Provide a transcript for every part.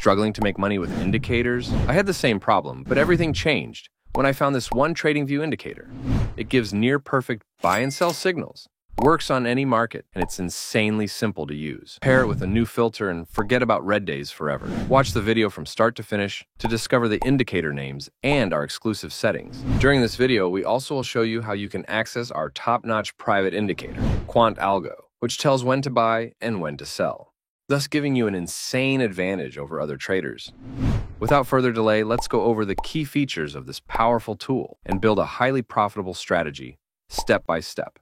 Struggling to make money with indicators? I had the same problem, but everything changed when I found this one TradingView indicator. It gives near-perfect buy and sell signals, works on any market, and it's insanely simple to use. Pair it with a new filter and forget about red days forever. Watch the video from start to finish to discover the indicator names and our exclusive settings. During this video, we also will show you how you can access our top-notch private indicator, QuantAlgo, which tells when to buy and when to sell, thus giving you an insane advantage over other traders. Without further delay, let's go over the key features of this powerful tool and build a highly profitable strategy, step by step.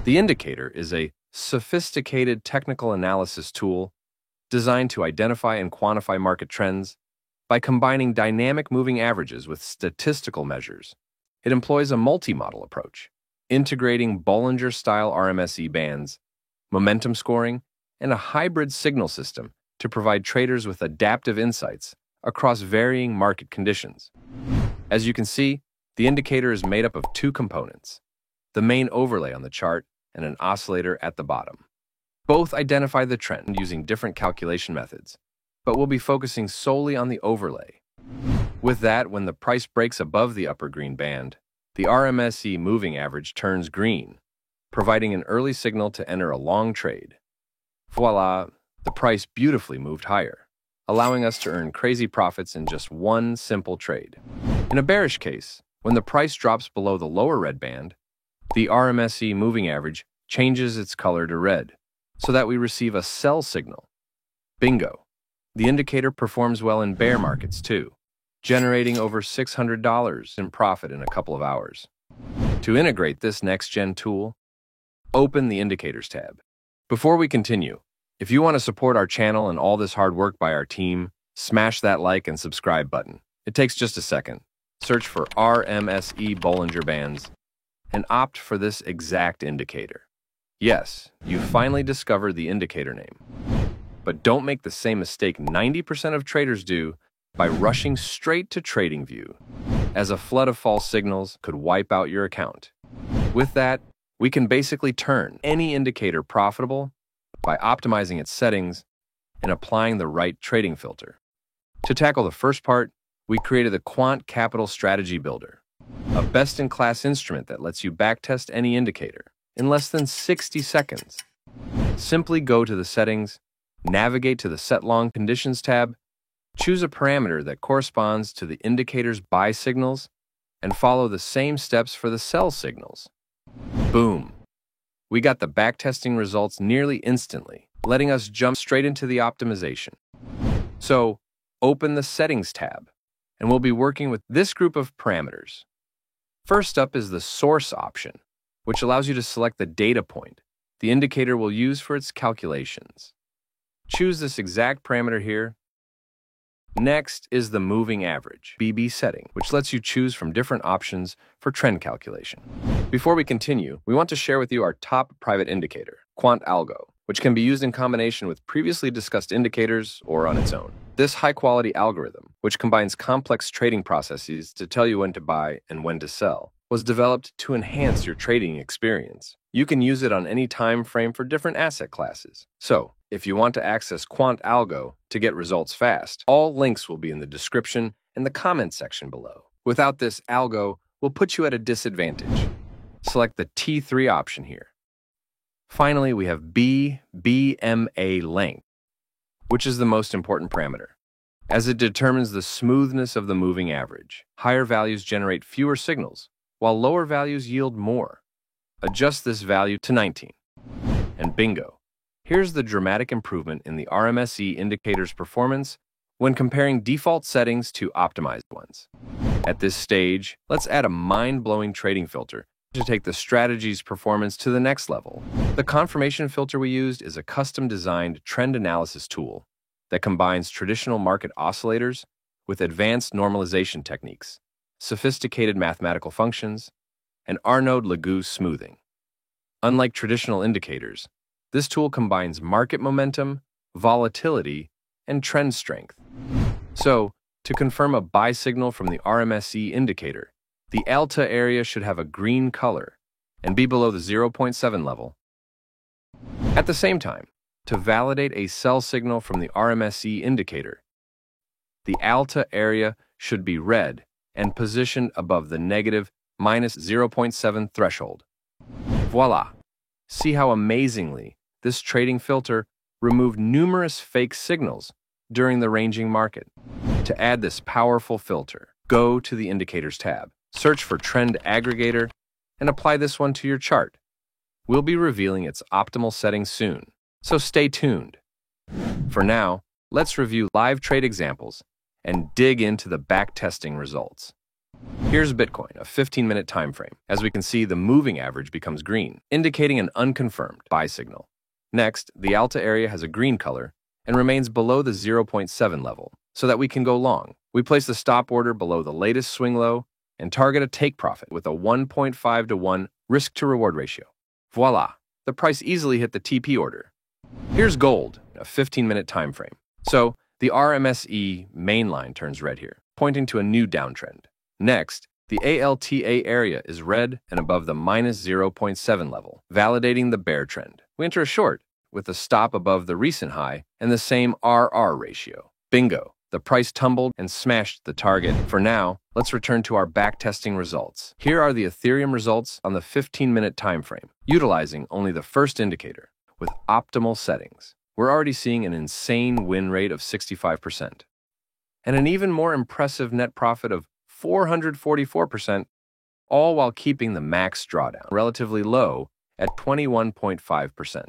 The indicator is a sophisticated technical analysis tool designed to identify and quantify market trends by combining dynamic moving averages with statistical measures. It employs a multi-model approach, integrating Bollinger-style RMSE bands, momentum scoring, and a hybrid signal system to provide traders with adaptive insights across varying market conditions. As you can see, the indicator is made up of two components: the main overlay on the chart and an oscillator at the bottom. Both identify the trend using different calculation methods, but we'll be focusing solely on the overlay. With that, when the price breaks above the upper green band, the RMSE moving average turns green, providing an early signal to enter a long trade. Voila, the price beautifully moved higher, allowing us to earn crazy profits in just one simple trade. In a bearish case, when the price drops below the lower red band, the RMSE moving average changes its color to red, so that we receive a sell signal. Bingo! The indicator performs well in bear markets too, generating over $600 in profit in a couple of hours. To integrate this next-gen tool, open the Indicators tab. Before we continue, if you want to support our channel and all this hard work by our team, smash that like and subscribe button. It takes just a second. Search for RMSE Bollinger Bands and opt for this exact indicator. Yes, you finally discovered the indicator name. But don't make the same mistake 90% of traders do by rushing straight to TradingView, as a flood of false signals could wipe out your account. With that, we can basically turn any indicator profitable by optimizing its settings and applying the right trading filter. To tackle the first part, we created the Quant Capital Strategy Builder, a best-in-class instrument that lets you backtest any indicator in less than 60 seconds. Simply go to the settings, navigate to the Set Long Conditions tab, choose a parameter that corresponds to the indicator's buy signals, and follow the same steps for the sell signals. Boom! We got the backtesting results nearly instantly, letting us jump straight into the optimization. So, open the Settings tab, and we'll be working with this group of parameters. First up is the Source option, which allows you to select the data point the indicator will use for its calculations. Choose this exact parameter here. Next is the Moving Average, BB setting, which lets you choose from different options for trend calculation. Before we continue, we want to share with you our top private indicator, QuantAlgo, which can be used in combination with previously discussed indicators or on its own. This high-quality algorithm, which combines complex trading processes to tell you when to buy and when to sell, was developed to enhance your trading experience. You can use it on any time frame for different asset classes. So, if you want to access QuantAlgo to get results fast, all links will be in the description and the comment section below. Without this algo, will put you at a disadvantage. Select the T3 option here. Finally, we have BMA length, which is the most important parameter, as it determines the smoothness of the moving average. Higher values generate fewer signals, while lower values yield more. Adjust this value to 19. And bingo! Here's the dramatic improvement in the RMSE indicator's performance when comparing default settings to optimized ones. At this stage, let's add a mind-blowing trading filter to take the strategy's performance to the next level. The confirmation filter we used is a custom-designed trend analysis tool that combines traditional market oscillators with advanced normalization techniques, sophisticated mathematical functions, and Arnaud-Legoux smoothing. Unlike traditional indicators, this tool combines market momentum, volatility, and trend strength. So, to confirm a buy signal from the RMSE indicator, the alta area should have a green color and be below the 0.7 level. At the same time, to validate a sell signal from the RMSE indicator, the alta area should be red and positioned above the negative minus 0.7 threshold. Voila! See how amazingly this trading filter removed numerous fake signals during the ranging market. To add this powerful filter, go to the Indicators tab, search for Trend Aggregator, and apply this one to your chart. We'll be revealing its optimal settings soon, so stay tuned. For now, let's review live trade examples and dig into the backtesting results. Here's Bitcoin, a 15-minute time frame. As we can see, the moving average becomes green, indicating an unconfirmed buy signal. Next, the alta area has a green color and remains below the 0.7 level, so that we can go long. We place the stop order below the latest swing low and target a take profit with a 1.5 to 1 risk-to-reward ratio. Voila! The price easily hit the TP order. Here's gold, a 15-minute time frame. So, the RMSE main line turns red here, pointing to a new downtrend. Next, the ALTA area is red and above the minus 0.7 level, validating the bear trend. We enter a short with a stop above the recent high and the same RR ratio. Bingo! The price tumbled and smashed the target. For now, let's return to our backtesting results. Here are the Ethereum results on the 15-minute time frame, utilizing only the first indicator with optimal settings. We're already seeing an insane win rate of 65% and an even more impressive net profit of 444%, all while keeping the max drawdown relatively low at 21.5%.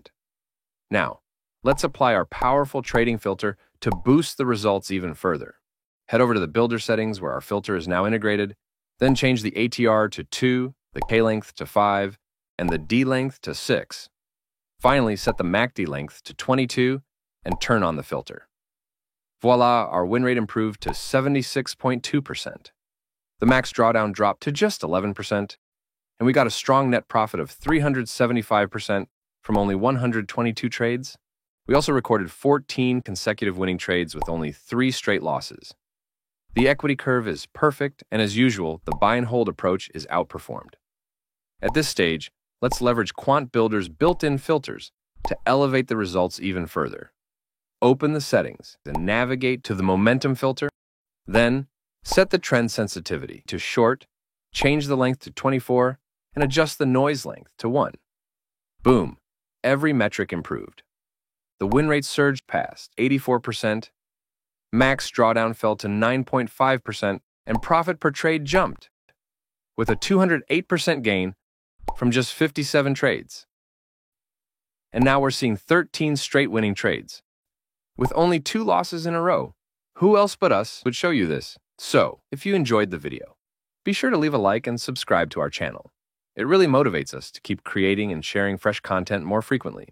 Now, let's apply our powerful trading filter to boost the results even further. Head over to the builder settings where our filter is now integrated, then change the ATR to 2, the K length to 5, and the D length to 6. Finally, set the MACD length to 22 and turn on the filter. Voila, our win rate improved to 76.2%. The max drawdown dropped to just 11%, and we got a strong net profit of 375% from only 122 trades. We also recorded 14 consecutive winning trades with only 3 straight losses. The equity curve is perfect, and as usual, the buy and hold approach is outperformed. At this stage, let's leverage Quant Builder's built-in filters to elevate the results even further. Open the settings and navigate to the momentum filter, then set the trend sensitivity to short, change the length to 24, and adjust the noise length to 1. Boom! Every metric improved. The win rate surged past 84%, max drawdown fell to 9.5%, and profit per trade jumped, with a 208% gain from just 57 trades. And now we're seeing 13 straight winning trades, with only 2 losses in a row. Who else but us would show you this? So, if you enjoyed the video, be sure to leave a like and subscribe to our channel. It really motivates us to keep creating and sharing fresh content more frequently.